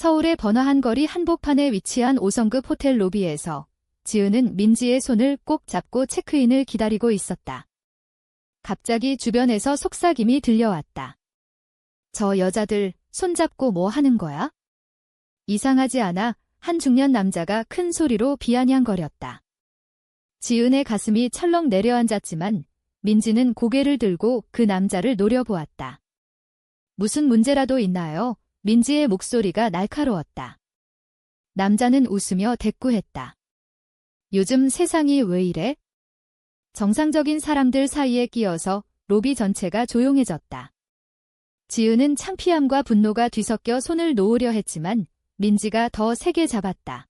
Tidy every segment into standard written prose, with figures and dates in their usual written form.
서울의 번화한 거리 한복판에 위치한 5성급 호텔 로비에서 지은은 민지의 손을 꼭 잡고 체크인을 기다리고 있었다. 갑자기 주변에서 속삭임이 들려왔다. 저 여자들 손잡고 뭐 하는 거야? 이상하지 않아? 한 중년 남자가 큰 소리로 비아냥거렸다. 지은의 가슴이 철렁 내려앉았지만 민지는 고개를 들고 그 남자를 노려보았다. 무슨 문제라도 있나요? 민지의 목소리가 날카로웠다. 남자는 웃으며 대꾸했다. 요즘 세상이 왜 이래? 정상적인 사람들 사이에 끼어서 로비 전체가 조용해졌다. 지은은 창피함과 분노가 뒤섞여 손을 놓으려 했지만 민지가 더 세게 잡았다.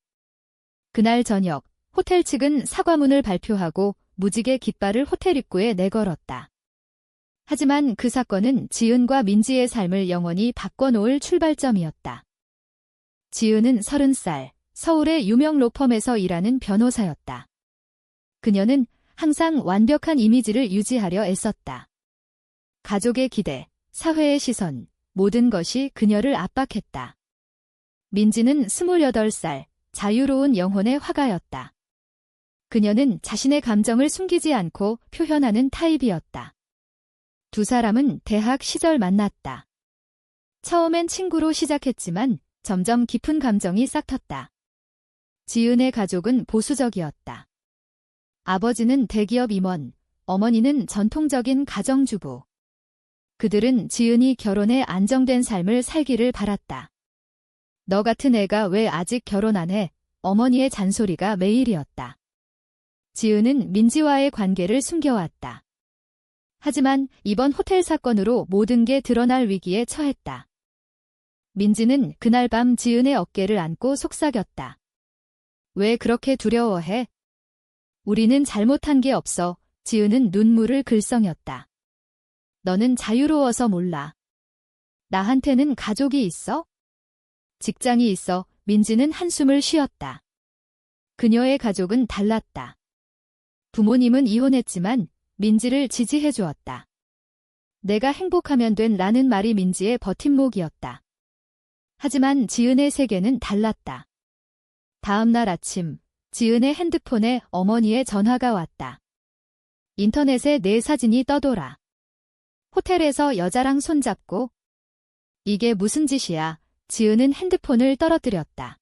그날 저녁 호텔 측은 사과문을 발표하고 무지개 깃발을 호텔 입구에 내걸었다. 하지만 그 사건은 지은과 민지의 삶을 영원히 바꿔놓을 출발점이었다. 지은은 30살, 서울의 유명 로펌에서 일하는 변호사였다. 그녀는 항상 완벽한 이미지를 유지하려 애썼다. 가족의 기대, 사회의 시선, 모든 것이 그녀를 압박했다. 민지는 28살, 자유로운 영혼의 화가였다. 그녀는 자신의 감정을 숨기지 않고 표현하는 타입이었다. 두 사람은 대학 시절 만났다. 처음엔 친구로 시작했지만 점점 깊은 감정이 싹텄다. 지은의 가족은 보수적이었다. 아버지는 대기업 임원, 어머니는 전통적인 가정주부. 그들은 지은이 결혼해 안정된 삶을 살기를 바랐다. 너 같은 애가 왜 아직 결혼 안 해? 어머니의 잔소리가 매일이었다. 지은은 민지와의 관계를 숨겨왔다. 하지만 이번 호텔 사건으로 모든 게 드러날 위기에 처했다. 민지는 그날 밤 지은의 어깨를 안고 속삭였다. 왜 그렇게 두려워해? 우리는 잘못한 게 없어. 지은은 눈물을 글썽였다. 너는 자유로워서 몰라. 나한테는 가족이 있어? 직장이 있어. 민지는 한숨을 쉬었다. 그녀의 가족은 달랐다. 부모님은 이혼했지만 민지를 지지해 주었다. 내가 행복하면 된 라는 말이 민지의 버팀목이었다. 하지만 지은의 세계는 달랐다. 다음 날 아침, 지은의 핸드폰에 어머니의 전화가 왔다. 인터넷에 내 사진이 떠돌아. 호텔에서 여자랑 손잡고. 이게 무슨 짓이야? 지은은 핸드폰을 떨어뜨렸다.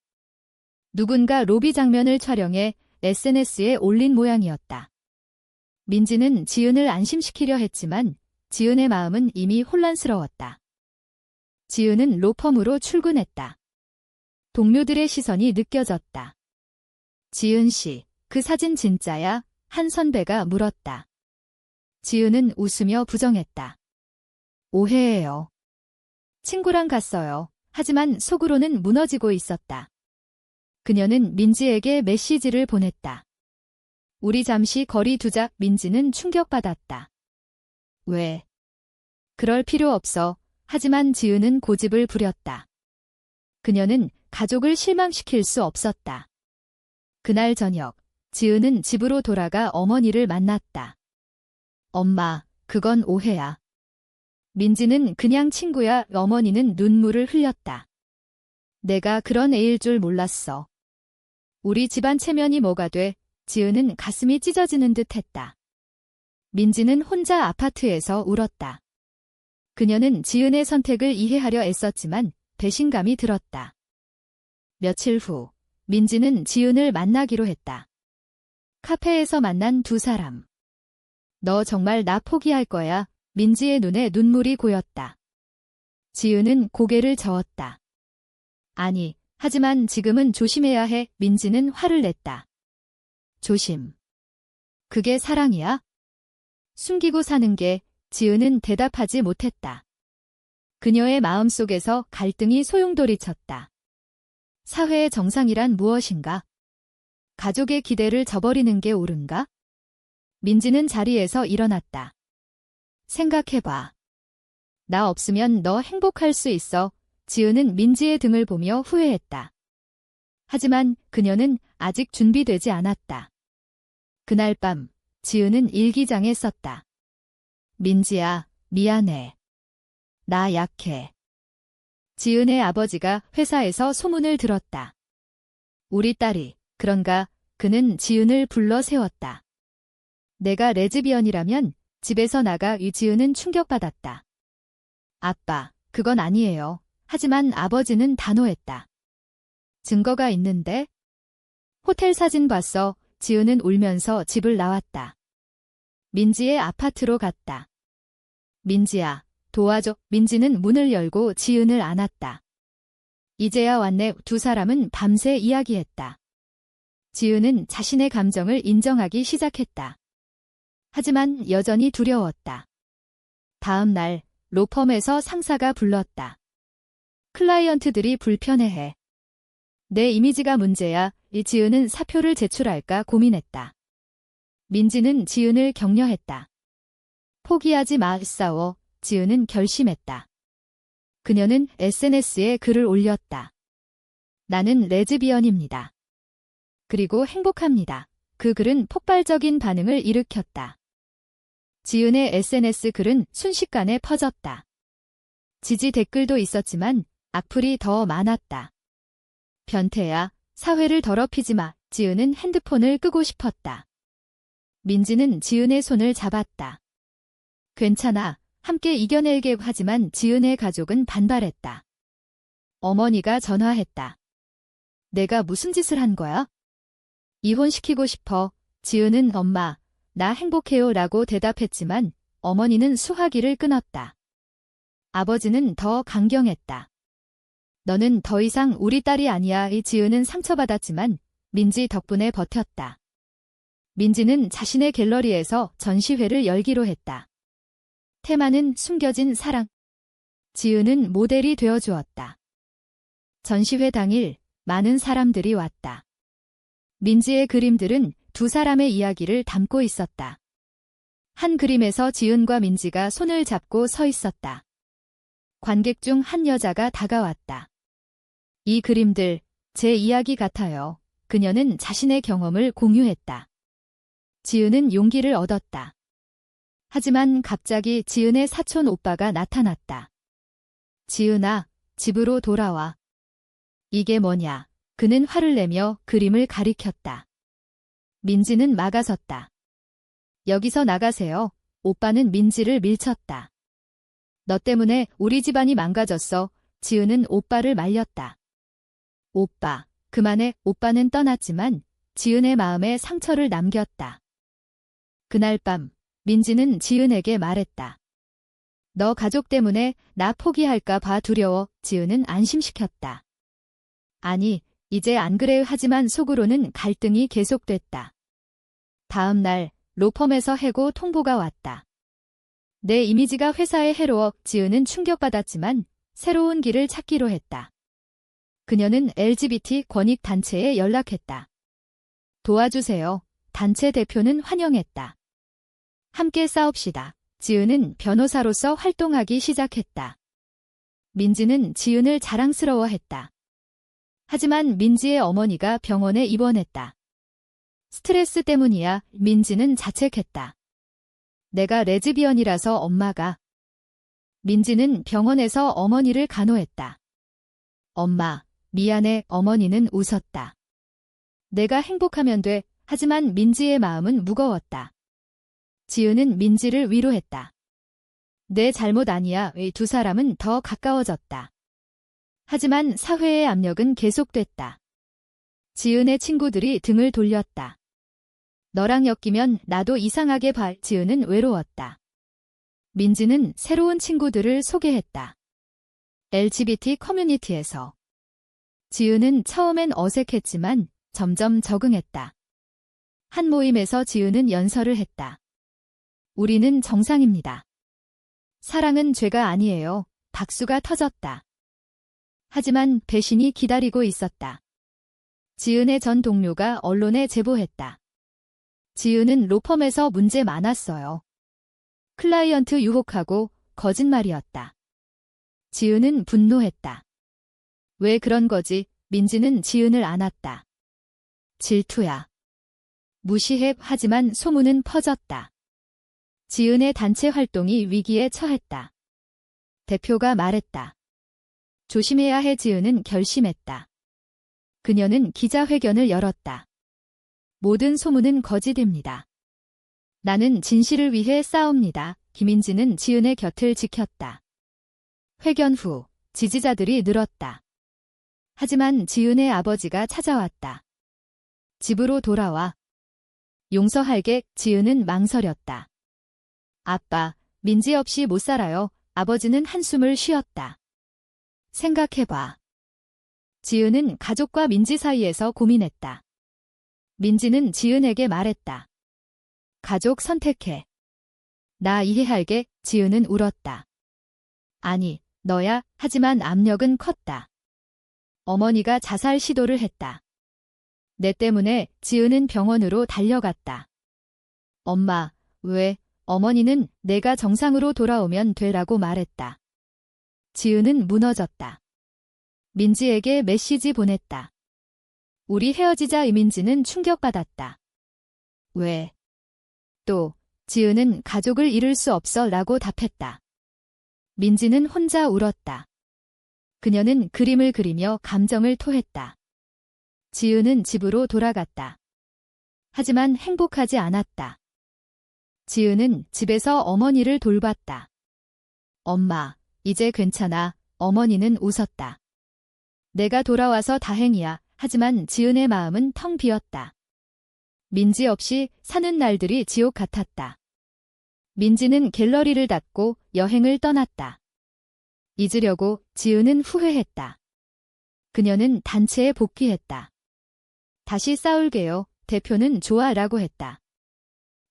누군가 로비 장면을 촬영해 SNS에 올린 모양이었다. 민지는 지은을 안심시키려 했지만 지은의 마음은 이미 혼란스러웠다. 지은은 로펌으로 출근했다. 동료들의 시선이 느껴졌다. 지은 씨, 그 사진 진짜야? 한 선배가 물었다. 지은은 웃으며 부정했다. 오해예요. 친구랑 갔어요. 하지만 속으로는 무너지고 있었다. 그녀는 민지에게 메시지를 보냈다. 우리 잠시 거리 두자. 민지는 충격받았다. 왜? 그럴 필요 없어. 하지만 지은은 고집을 부렸다. 그녀는 가족을 실망시킬 수 없었다. 그날 저녁, 지은은 집으로 돌아가 어머니를 만났다. 엄마, 그건 오해야. 민지는 그냥 친구야. 어머니는 눈물을 흘렸다. 내가 그런 애일 줄 몰랐어. 우리 집안 체면이 뭐가 돼? 지은은 가슴이 찢어지는 듯 했다. 민지는 혼자 아파트에서 울었다. 그녀는 지은의 선택을 이해하려 애썼지만 배신감이 들었다. 며칠 후, 민지는 지은을 만나기로 했다. 카페에서 만난 두 사람. 너 정말 나 포기할 거야? 민지의 눈에 눈물이 고였다. 지은은 고개를 저었다. 아니, 하지만 지금은 조심해야 해. 민지는 화를 냈다. 조심. 그게 사랑이야? 숨기고 사는 게. 지은은 대답하지 못했다. 그녀의 마음속에서 갈등이 소용돌이쳤다. 사회의 정상이란 무엇인가? 가족의 기대를 저버리는 게 옳은가? 민지는 자리에서 일어났다. 생각해봐. 나 없으면 너 행복할 수 있어. 지은은 민지의 등을 보며 후회했다. 하지만 그녀는 아직 준비되지 않았다. 그날 밤, 지은은 일기장에 썼다. 민지야, 미안해. 나 약해. 지은의 아버지가 회사에서 소문을 들었다. 우리 딸이, 그런가, 그는 지은을 불러 세웠다. 내가 레즈비언이라면 집에서 나가. 지은은 충격받았다. 아빠, 그건 아니에요. 하지만 아버지는 단호했다. 증거가 있는데? 호텔 사진 봤어. 지은은 울면서 집을 나왔다. 민지의 아파트로 갔다. 민지야, 도와줘. 민지는 문을 열고 지은을 안았다. 이제야 왔네. 두 사람은 밤새 이야기했다. 지은은 자신의 감정을 인정하기 시작했다. 하지만 여전히 두려웠다. 다음 날 로펌에서 상사가 불렀다. 클라이언트들이 불편해해. 내 이미지가 문제야. 지은은 사표를 제출할까 고민했다. 민지는 지은을 격려했다. 포기하지 마. 싸워. 지은은 결심했다. 그녀는 SNS에 글을 올렸다. 나는 레즈비언입니다. 그리고 행복합니다. 그 글은 폭발적인 반응을 일으켰다. 지은의 SNS 글은 순식간에 퍼졌다. 지지 댓글도 있었지만 악플이 더 많았다. 변태야, 사회를 더럽히지 마. 지은은 핸드폰을 끄고 싶었다. 민지는 지은의 손을 잡았다. 괜찮아, 함께 이겨낼게. 하지만 지은의 가족은 반발했다. 어머니가 전화했다. 내가 무슨 짓을 한 거야? 이혼시키고 싶어. 지은은 엄마, 나 행복해요 라고 대답했지만 어머니는 수화기를 끊었다. 아버지는 더 강경했다. 너는 더 이상 우리 딸이 아니야. 지은은 상처받았지만 민지 덕분에 버텼다. 민지는 자신의 갤러리에서 전시회를 열기로 했다. 테마는 숨겨진 사랑. 지은은 모델이 되어주었다. 전시회 당일 많은 사람들이 왔다. 민지의 그림들은 두 사람의 이야기를 담고 있었다. 한 그림에서 지은과 민지가 손을 잡고 서 있었다. 관객 중 한 여자가 다가왔다. 이 그림들, 제 이야기 같아요. 그녀는 자신의 경험을 공유했다. 지은은 용기를 얻었다. 하지만 갑자기 지은의 사촌 오빠가 나타났다. 지은아, 집으로 돌아와. 이게 뭐냐? 그는 화를 내며 그림을 가리켰다. 민지는 막아섰다. 여기서 나가세요. 오빠는 민지를 밀쳤다. 너 때문에 우리 집안이 망가졌어. 지은은 오빠를 말렸다. 오빠, 그만해. 오빠는 떠났지만 지은의 마음에 상처를 남겼다. 그날 밤 민지는 지은에게 말했다. 너 가족 때문에 나 포기할까 봐 두려워. 지은은 안심시켰다. 아니, 이제 안 그래. 하지만 속으로는 갈등이 계속됐다. 다음 날 로펌에서 해고 통보가 왔다. 내 이미지가 회사에 해로워. 지은은 충격받았지만 새로운 길을 찾기로 했다. 그녀는 LGBT 권익 단체에 연락했다. 도와주세요. 단체 대표는 환영했다. 함께 싸웁시다. 지은은 변호사로서 활동하기 시작했다. 민지는 지은을 자랑스러워했다. 하지만 민지의 어머니가 병원에 입원했다. 스트레스 때문이야. 민지는 자책했다. 내가 레즈비언이라서 엄마가. 민지는 병원에서 어머니를 간호했다. 엄마, 미안해. 어머니는 웃었다. 내가 행복하면 돼. 하지만 민지의 마음은 무거웠다. 지은은 민지를 위로했다. 내 잘못 아니야. 두 사람은 더 가까워졌다. 하지만 사회의 압력은 계속됐다. 지은의 친구들이 등을 돌렸다. 너랑 엮이면 나도 이상하게 봐. 지은은 외로웠다. 민지는 새로운 친구들을 소개했다. LGBT 커뮤니티에서. 지은은 처음엔 어색했지만 점점 적응했다. 한 모임에서 지은은 연설을 했다. 우리는 정상입니다. 사랑은 죄가 아니에요. 박수가 터졌다. 하지만 배신이 기다리고 있었다. 지은의 전 동료가 언론에 제보했다. 지은은 로펌에서 문제 많았어요. 클라이언트 유혹하고 거짓말이었다. 지은은 분노했다. 왜 그런 거지? 민지는 지은을 안았다. 질투야. 무시해. 하지만 소문은 퍼졌다. 지은의 단체 활동이 위기에 처했다. 대표가 말했다. 조심해야 해 지은은 결심했다. 그녀는 기자회견을 열었다. 모든 소문은 거짓입니다. 나는 진실을 위해 싸웁니다. 김인지는 지은의 곁을 지켰다. 회견 후 지지자들이 늘었다. 하지만 지은의 아버지가 찾아왔다. 집으로 돌아와. 용서할게. 지은은 망설였다. 아빠, 민지 없이 못 살아요. 아버지는 한숨을 쉬었다. 생각해봐. 지은은 가족과 민지 사이에서 고민했다. 민지는 지은에게 말했다. 가족 선택해. 나 이해할게. 지은은 울었다. 아니, 너야. 하지만 압력은 컸다. 어머니가 자살 시도를 했다. 내 때문에. 지은은 병원으로 달려갔다. 엄마, 왜? 어머니는 내가 정상으로 돌아오면 되라고 말했다. 지은은 무너졌다. 민지에게 메시지 보냈다. 우리 헤어지자. 이민지는 충격받았다. 왜? 또, 지은은 가족을 잃을 수 없어 라고 답했다. 민지는 혼자 울었다. 그녀는 그림을 그리며 감정을 토했다. 지은은 집으로 돌아갔다. 하지만 행복하지 않았다. 지은은 집에서 어머니를 돌봤다. 엄마, 이제 괜찮아. 어머니는 웃었다. 내가 돌아와서 다행이야. 하지만 지은의 마음은 텅 비었다. 민지 없이 사는 날들이 지옥 같았다. 민지는 갤러리를 닫고 여행을 떠났다. 잊으려고 지은은 후회했다. 그녀는 단체에 복귀했다. 다시 싸울게요. 대표는 좋아라고 했다.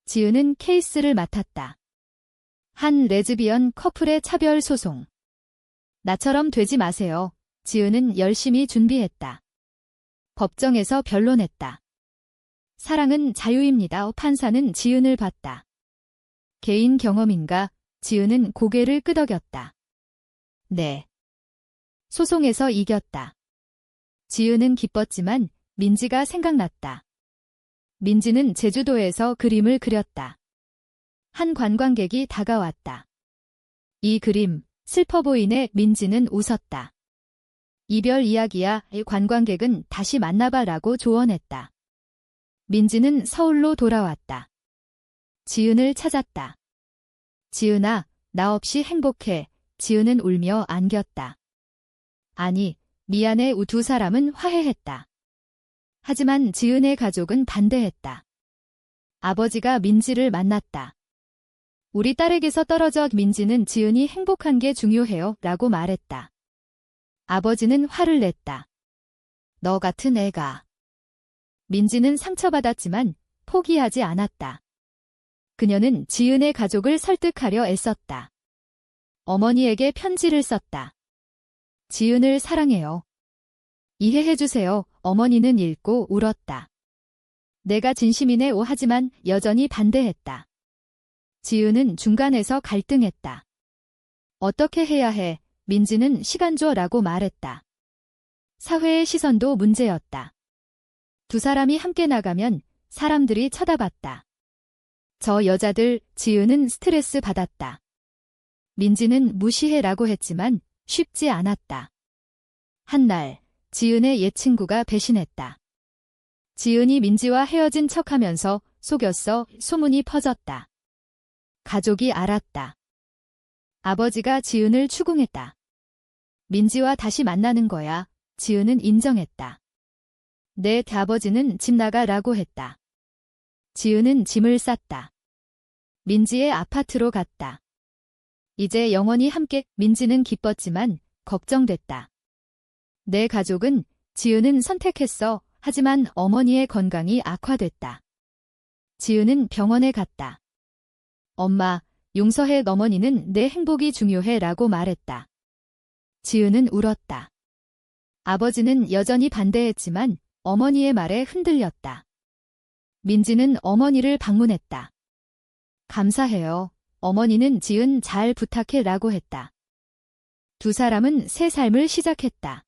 지은은 케이스를 맡았다. 한 레즈비언 커플의 차별 소송. 나처럼 되지 마세요. 지은은 열심히 준비했다. 법정에서 변론했다. 사랑은 자유입니다. 판사는 지은을 봤다. 개인 경험인가? 지은은 고개를 끄덕였다. 네. 소송에서 이겼다. 지은은 기뻤지만 민지가 생각났다. 민지는 제주도에서 그림을 그렸다. 한 관광객이 다가왔다. 이 그림, 슬퍼 보이네. 민지는 웃었다. 이별 이야기야. 관광객은 다시 만나봐라고 조언했다. 민지는 서울로 돌아왔다. 지은을 찾았다. 지은아, 나 없이 행복해. 지은은 울며 안겼다. 아니, 미안해. 두 사람은 화해했다. 하지만 지은의 가족은 반대했다. 아버지가 민지를 만났다. 우리 딸에게서 떨어져. 민지는 지은이 행복한 게 중요해요. 라고 말했다. 아버지는 화를 냈다. 너 같은 애가. 민지는 상처받았지만 포기하지 않았다. 그녀는 지은의 가족을 설득하려 애썼다. 어머니에게 편지를 썼다. 지은을 사랑해요. 이해해주세요. 어머니는 읽고 울었다. 내가 진심이네. 하지만 여전히 반대했다. 지은은 중간에서 갈등했다. 어떻게 해야 해? 민지는 시간 줘라고 말했다. 사회의 시선도 문제였다. 두 사람이 함께 나가면 사람들이 쳐다봤다. 저 여자들. 지은은 스트레스 받았다. 민지는 무시해라고 했지만 쉽지 않았다. 한날 지은의 옛 친구가 배신했다. 지은이 민지와 헤어진 척하면서 속였어. 소문이 퍼졌다. 가족이 알았다. 아버지가 지은을 추궁했다. 민지와 다시 만나는 거야. 지은은 인정했다. 내 아버지는 집 나가라고 했다. 지은은 짐을 쌌다. 민지의 아파트로 갔다. 이제 영원히 함께. 민지는 기뻤지만 걱정됐다. 내 가족은. 지은은 선택했어. 하지만 어머니의 건강이 악화됐다. 지은은 병원에 갔다. 엄마, 용서해. 어머니는 내 행복이 중요해 라고 말했다. 지은은 울었다. 아버지는 여전히 반대했지만 어머니의 말에 흔들렸다. 민지는 어머니를 방문했다. 감사해요. 어머니는 지은 잘 부탁해 라고 했다. 두 사람은 새 삶을 시작했다.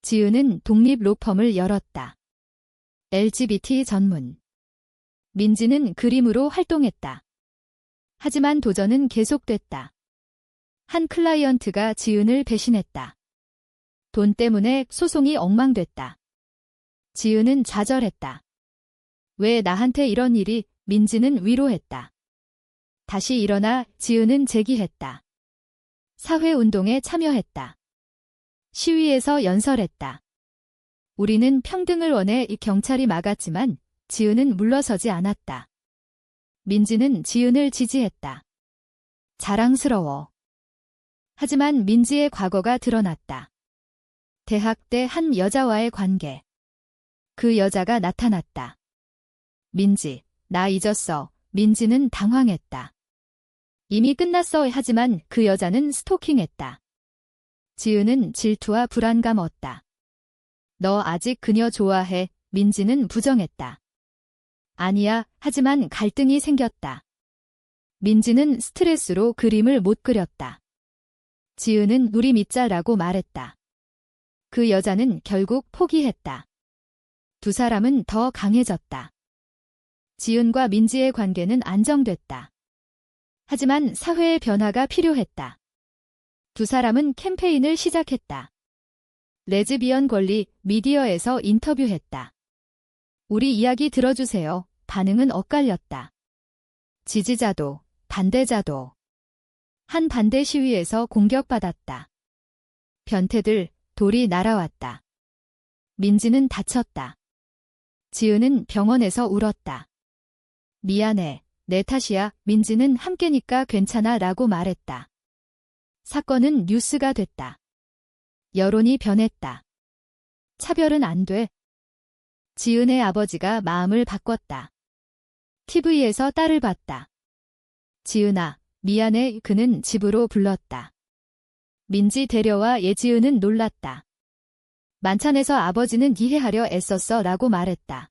지은은 독립 로펌을 열었다. LGBT 전문. 민지는 그림으로 활동했다. 하지만 도전은 계속됐다. 한 클라이언트가 지은을 배신했다. 돈 때문에 소송이 엉망됐다. 지은은 좌절했다. 왜 나한테 이런 일이? 민지는 위로했다. 다시 일어나. 지은은 제기했다. 사회운동에 참여했다. 시위에서 연설했다. 우리는 평등을 원해. 경찰이 막았지만 지은은 물러서지 않았다. 민지는 지은을 지지했다. 자랑스러워. 하지만 민지의 과거가 드러났다. 대학 때 한 여자와의 관계. 그 여자가 나타났다. 민지, 나 잊었어. 민지는 당황했다. 이미 끝났어. 하지만 그 여자는 스토킹했다. 지은은 질투와 불안감 얻다. 너 아직 그녀 좋아해? 민지는 부정했다. 아니야. 하지만 갈등이 생겼다. 민지는 스트레스로 그림을 못 그렸다. 지은은 우리 믿자라고 말했다. 그 여자는 결국 포기했다. 두 사람은 더 강해졌다. 지은과 민지의 관계는 안정됐다. 하지만 사회의 변화가 필요했다. 두 사람은 캠페인을 시작했다. 레즈비언 권리, 미디어에서 인터뷰했다. 우리 이야기 들어주세요. 반응은 엇갈렸다. 지지자도, 반대자도. 한 반대 시위에서 공격받았다. 변태들, 돌이 날아왔다. 민지는 다쳤다. 지은은 병원에서 울었다. 미안해, 내 탓이야. 민지는 함께니까 괜찮아 라고 말했다. 사건은 뉴스가 됐다. 여론이 변했다. 차별은 안 돼. 지은의 아버지가 마음을 바꿨다. TV에서 딸을 봤다. 지은아, 미안해. 그는 집으로 불렀다. 민지 데려와. 예지은은 놀랐다. 만찬에서 아버지는 이해하려 애썼어 라고 말했다.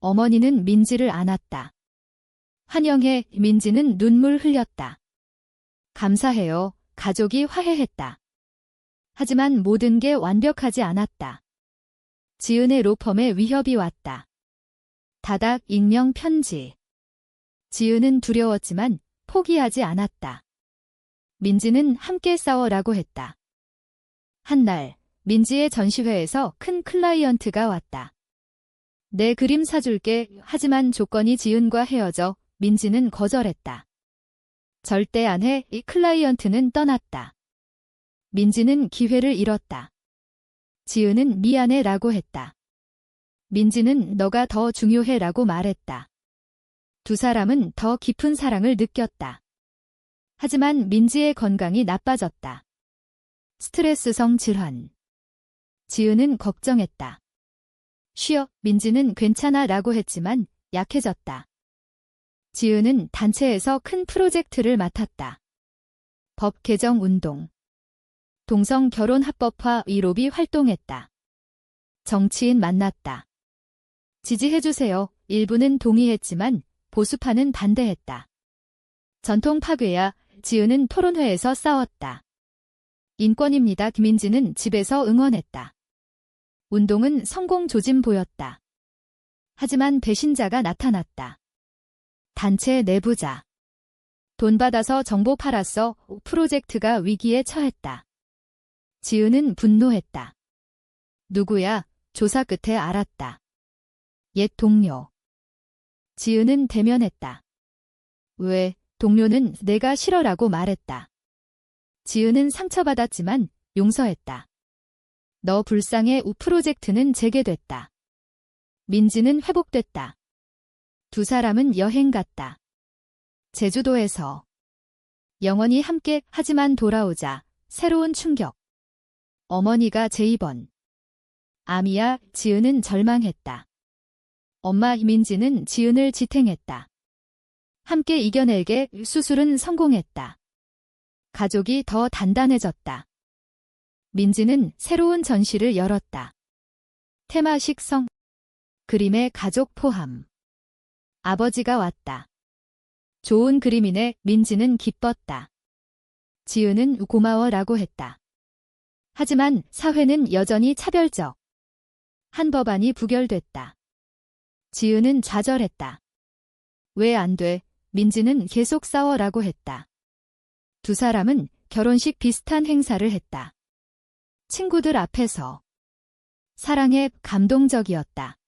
어머니는 민지를 안았다. 환영해. 민지는 눈물 흘렸다. 감사해요. 가족이 화해했다. 하지만 모든 게 완벽하지 않았다. 지은의 로펌에 위협이 왔다. 다닥 익명 편지. 지은은 두려웠지만 포기하지 않았다. 민지는 함께 싸워라고 했다. 한날 민지의 전시회에서 큰 클라이언트가 왔다. 내 그림 사줄게. 하지만 조건이 지은과 헤어져. 민지는 거절했다. 절대 안 해. 이 클라이언트는 떠났다. 민지는 기회를 잃었다. 지은은 미안해 라고 했다. 민지는 너가 더 중요해 라고 말했다. 두 사람은 더 깊은 사랑을 느꼈다. 하지만 민지의 건강이 나빠졌다. 스트레스성 질환. 지은은 걱정했다. 쉬어. 민지는 괜찮아 라고 했지만 약해졌다. 지은은 단체에서 큰 프로젝트를 맡았다. 법 개정 운동. 동성 결혼 합법화 위로비 활동했다. 정치인 만났다. 지지해주세요. 일부는 동의했지만 보수파는 반대했다. 전통 파괴야. 지은은 토론회에서 싸웠다. 인권입니다. 김민지는 집에서 응원했다. 운동은 성공 조짐 보였다. 하지만 배신자가 나타났다. 단체 내부자. 돈 받아서 정보 팔았어. 프로젝트가 위기에 처했다. 지은은 분노했다. 누구야? 조사 끝에 알았다. 옛 동료. 지은은 대면했다. 왜? 동료는 내가 싫어라고 말했다. 지은은 상처받았지만 용서했다. 너 불쌍해. 우 프로젝트는 재개됐다. 민지는 회복됐다. 두 사람은 여행 갔다. 제주도에서. 영원히 함께. 하지만 돌아오자 새로운 충격. 어머니가 재입원. 암이야. 지은은 절망했다. 엄마 민지는 지은을 지탱했다. 함께 이겨내게. 수술은 성공했다. 가족이 더 단단해졌다. 민지는 새로운 전시를 열었다. 테마식 성. 그림의 가족 포함. 아버지가 왔다. 좋은 그림이네. 민지는 기뻤다. 지은은 고마워라고 했다. 하지만 사회는 여전히 차별적. 한 법안이 부결됐다. 지은은 좌절했다. 왜 안 돼? 민지는 계속 싸워라고 했다. 두 사람은 결혼식 비슷한 행사를 했다. 친구들 앞에서. 사랑에 감동적이었다.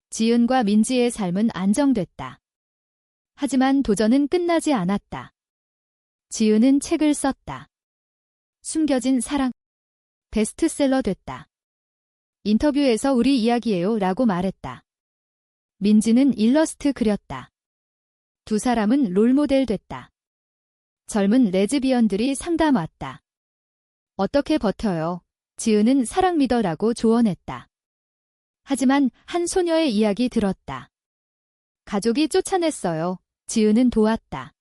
지은과 민지의 삶은 안정됐다. 하지만 도전은 끝나지 않았다. 지은은 책을 썼다. 숨겨진 사랑. 베스트셀러 됐다. 인터뷰에서 우리 이야기예요 라고 말했다. 민지는 일러스트 그렸다. 두 사람은 롤모델 됐다. 젊은 레즈비언들이 상담 왔다. 어떻게 버텨요? 지은은 사랑 믿어라고 조언했다. 하지만 한 소녀의 이야기 들었다. 가족이 쫓아냈어요. 지은은 도왔다.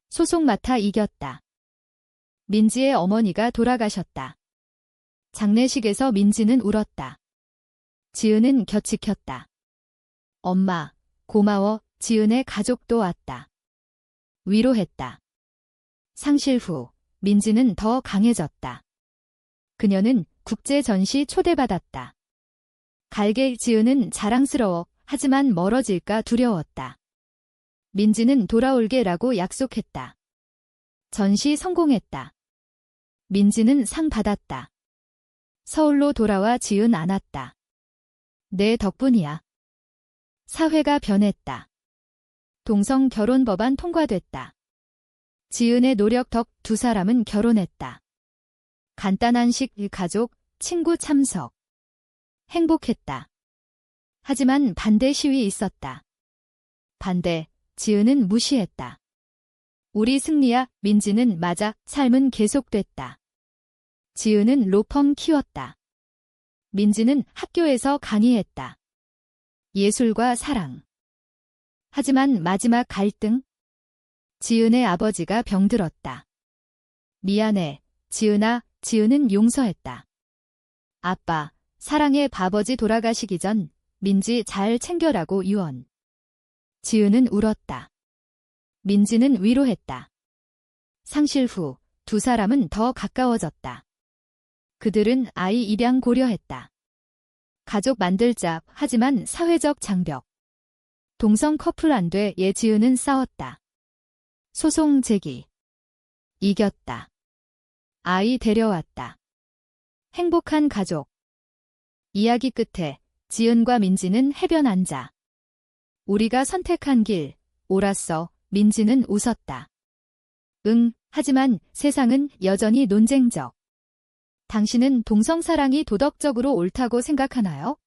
소송 맡아 이겼다. 민지의 어머니가 돌아가셨다. 장례식에서 민지는 울었다. 지은은 곁지켰다. 엄마, 고마워. 지은의 가족도 왔다. 위로했다. 상실 후 민지는 더 강해졌다. 그녀는 국제 전시 초대받았다. 갈게 지은은 자랑스러워 하지만 멀어질까 두려웠다. 민지는 돌아올게라고 약속했다. 전시 성공했다. 민지는 상 받았다. 서울로 돌아와 지은 안았다. 내 덕분이야. 사회가 변했다. 동성 결혼 법안 통과됐다. 지은의 노력 덕 두 사람은 결혼했다. 간단한 식, 가족, 친구 참석. 행복했다. 하지만 반대 시위 있었다. 반대, 지은은 무시했다. 우리 승리야, 민지는 맞아, 삶은 계속됐다. 지은은 로펌 키웠다. 민지는 학교에서 강의했다. 예술과 사랑. 하지만 마지막 갈등? 지은의 아버지가 병들었다. 미안해, 지은아. 지은은 용서했다. 아빠, 사랑의 아버지 돌아가시기 전 민지 잘 챙겨라고 유언. 지은은 울었다. 민지는 위로했다. 상실 후 두 사람은 더 가까워졌다. 그들은 아이 입양 고려했다. 가족 만들자 하지만 사회적 장벽. 동성 커플 안 돼 지은은 싸웠다. 소송 제기. 이겼다. 아이 데려왔다. 행복한 가족. 이야기 끝에 지은과 민지는 해변 앉아. 우리가 선택한 길, 옳았어. 민지는 웃었다. 응, 하지만 세상은 여전히 논쟁적. 당신은 동성사랑이 도덕적으로 옳다고 생각하나요?